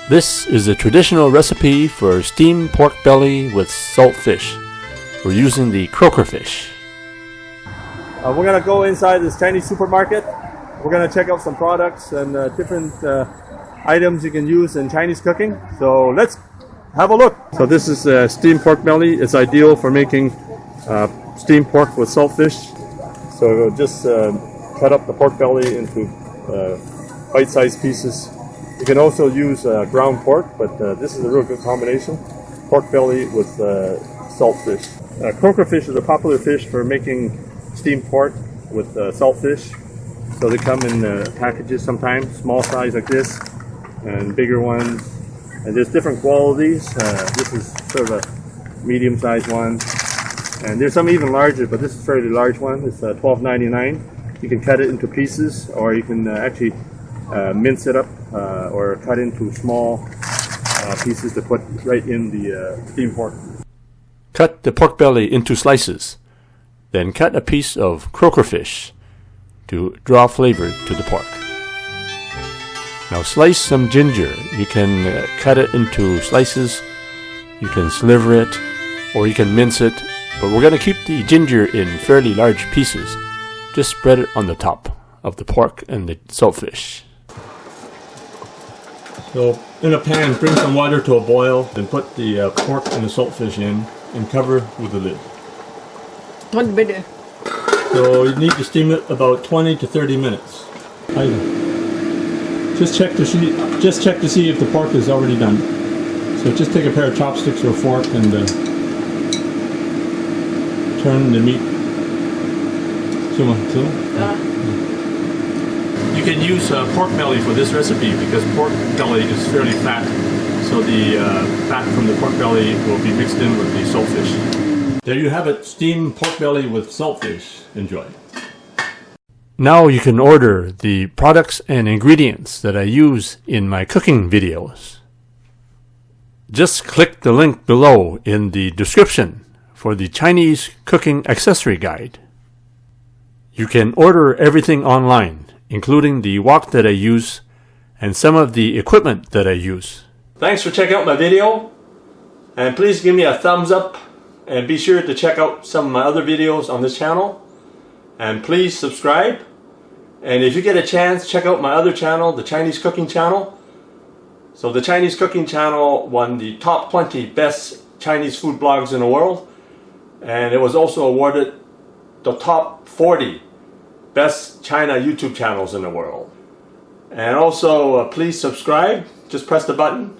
This is a traditional recipe for steamed pork belly with salt fish. We're using the croaker fish. We're going to go inside this Chinese supermarket. We're going to check out some products and different items you can use in Chinese cooking. So let's have a look. So this is steamed pork belly. It's ideal for making steamed pork with salt fish. So we'll just cut up the pork belly into bite-sized pieces. You can also use ground pork, but this is a real good combination. Pork belly with salt fish. Croaker fish is a popular fish for making steamed pork with salt fish. So they come in packages sometimes, small size like this, and bigger ones. And there's different qualities. This is sort of a medium-sized one. And there's some even larger, but this is a fairly large one. It's $12.99. You can cut it into pieces, or you can actually mince it up or cut into small pieces to put right in the steamed pork. Cut the pork belly into slices. Then cut a piece of croaker fish to draw flavor to the pork. Now slice some ginger. You can cut it into slices, you can sliver it, or you can mince it, but we're going to keep the ginger in fairly large pieces. Just spread it on the top of the pork and the saltfish. So in a pan, bring some water to a boil, then put the pork and the saltfish in and cover with a lid. So you need to steam it about 20 to 30 minutes. Just check to see if the pork is already done. So just take a pair of chopsticks or a fork and turn the meat. You can use pork belly for this recipe because pork belly is fairly fat. So the fat from the pork belly will be mixed in with the saltfish. There you have it, steamed pork belly with saltfish. Enjoy. Now you can order the products and ingredients that I use in my cooking videos. Just click the link below in the description for the Chinese cooking accessory guide. You can order everything online, including the wok that I use and some of the equipment that I use. Thanks for checking out my video, and please give me a thumbs up, and be sure to check out some of my other videos on this channel, and please subscribe. And if you get a chance, check out my other channel, the Chinese cooking channel. So the Chinese cooking channel won the top 20 best Chinese food blogs in the world, and it was also awarded the top 40 best China YouTube channels in the world. And also please subscribe. Just press the button